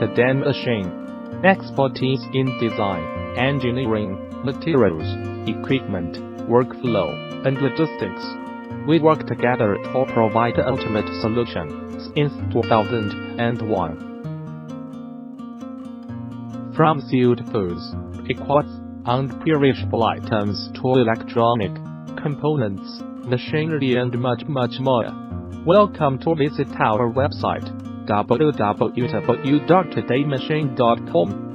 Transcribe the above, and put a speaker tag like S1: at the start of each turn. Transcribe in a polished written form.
S1: DXD Machine. Expertise in design, engineering, materials, equipment, workflow, and logistics. We work together to provide the ultimate solution since 2001. From sealed foods, liquids, and perishable items to electronic components, machinery, and much more. Welcome to visit our website www.todaymachine.com.